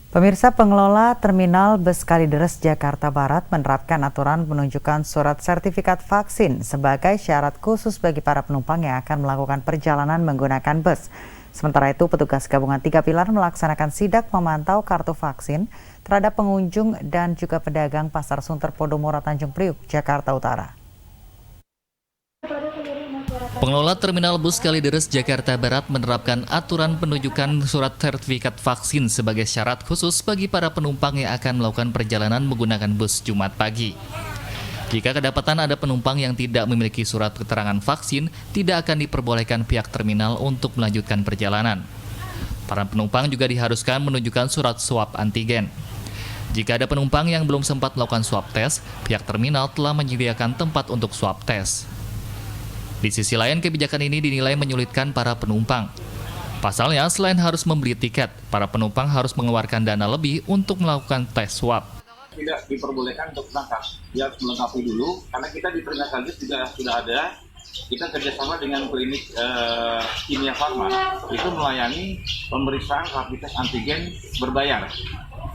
Pemirsa, pengelola Terminal Bus Kalideres Jakarta Barat menerapkan aturan penunjukan surat sertifikat vaksin sebagai syarat khusus bagi para penumpang yang akan melakukan perjalanan menggunakan bus. Sementara itu, petugas gabungan 3 pilar melaksanakan sidak memantau kartu vaksin terhadap pengunjung dan juga pedagang Pasar Sunter Podomoro Tanjung Priuk, Jakarta Utara. Pengelola Terminal Bus Kalideres Jakarta Barat menerapkan aturan penunjukan surat sertifikat vaksin sebagai syarat khusus bagi para penumpang yang akan melakukan perjalanan menggunakan bus Jumat pagi. Jika kedapatan ada penumpang yang tidak memiliki surat keterangan vaksin, tidak akan diperbolehkan pihak terminal untuk melanjutkan perjalanan. Para penumpang juga diharuskan menunjukkan surat swab antigen. Jika ada penumpang yang belum sempat melakukan swab tes, pihak terminal telah menyediakan tempat untuk swab tes. Di sisi lain, kebijakan ini dinilai menyulitkan para penumpang. Pasalnya, selain harus membeli tiket, para penumpang harus mengeluarkan dana lebih untuk melakukan tes swab. Tidak diperbolehkan untuk berangkat, dia harus melengkapi dulu, karena kita di Terminal Kalideres juga sudah ada, kita kerjasama dengan klinik Kimia Farma, itu melayani pemeriksaan rapid test antigen berbayar,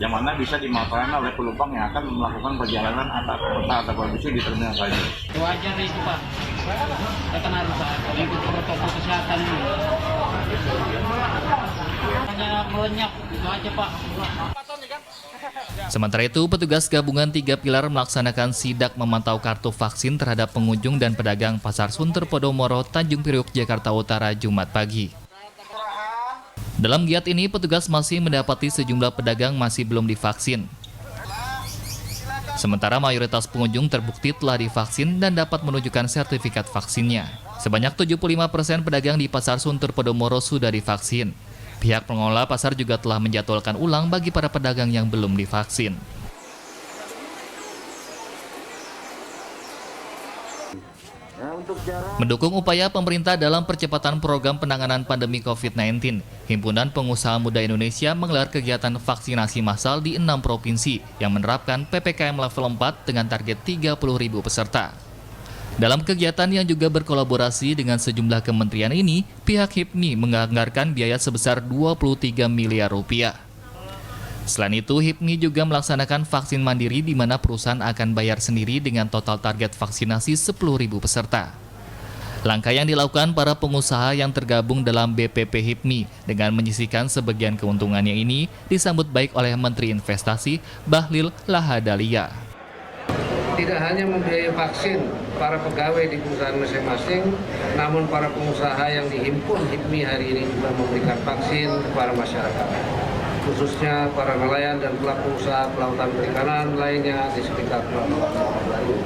yang mana bisa dimanfaatkan oleh penumpang yang akan melakukan perjalanan antar kota atau provinsi di Terminal Kalideres. Wajar itu Pak, kita kan harus ikut protokol kesehatan ini. Hanya melenyap, itu aja Pak. Sementara itu, petugas gabungan 3 pilar melaksanakan sidak memantau kartu vaksin terhadap pengunjung dan pedagang Pasar Sunter Podomoro Tanjung Priuk, Jakarta Utara, Jumat pagi. Dalam giat ini, petugas masih mendapati sejumlah pedagang masih belum divaksin. Sementara mayoritas pengunjung terbukti telah divaksin dan dapat menunjukkan sertifikat vaksinnya. Sebanyak 75% pedagang di Pasar Sunter Podomoro sudah divaksin. Pihak pengelola pasar juga telah menjadwalkan ulang bagi para pedagang yang belum divaksin. Mendukung upaya pemerintah dalam percepatan program penanganan pandemi COVID-19, Himpunan Pengusaha Muda Indonesia menggelar kegiatan vaksinasi massal di 6 provinsi yang menerapkan PPKM level 4 dengan target 30.000 peserta. Dalam kegiatan yang juga berkolaborasi dengan sejumlah kementerian ini, pihak HIPMI menganggarkan biaya sebesar 23 miliar rupiah. Selain itu, HIPMI juga melaksanakan vaksin mandiri di mana perusahaan akan bayar sendiri dengan total target vaksinasi 10.000 peserta. Langkah yang dilakukan para pengusaha yang tergabung dalam BPP HIPMI dengan menyisihkan sebagian keuntungannya ini disambut baik oleh Menteri Investasi Bahlil Lahadalia. Tidak hanya membiayai vaksin para pegawai di perusahaan masing-masing, namun para pengusaha yang dihimpun HIPMI hari ini juga memberikan vaksin kepada masyarakat, khususnya para nelayan dan pelaku usaha kelautan perikanan lainnya di sekitar Pelabuhan Baru.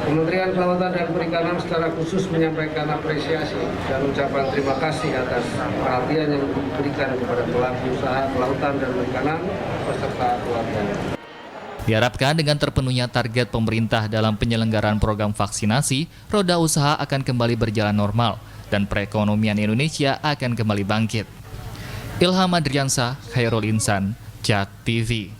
Kementerian Kelautan dan Perikanan secara khusus menyampaikan apresiasi dan ucapan terima kasih atas perhatian yang diberikan kepada pelaku usaha kelautan dan perikanan beserta keluarganya. Diharapkan dengan terpenuhnya target pemerintah dalam penyelenggaraan program vaksinasi, roda usaha akan kembali berjalan normal dan perekonomian Indonesia akan kembali bangkit. Ilham Adriansyah, Khairul Insan, JAK TV.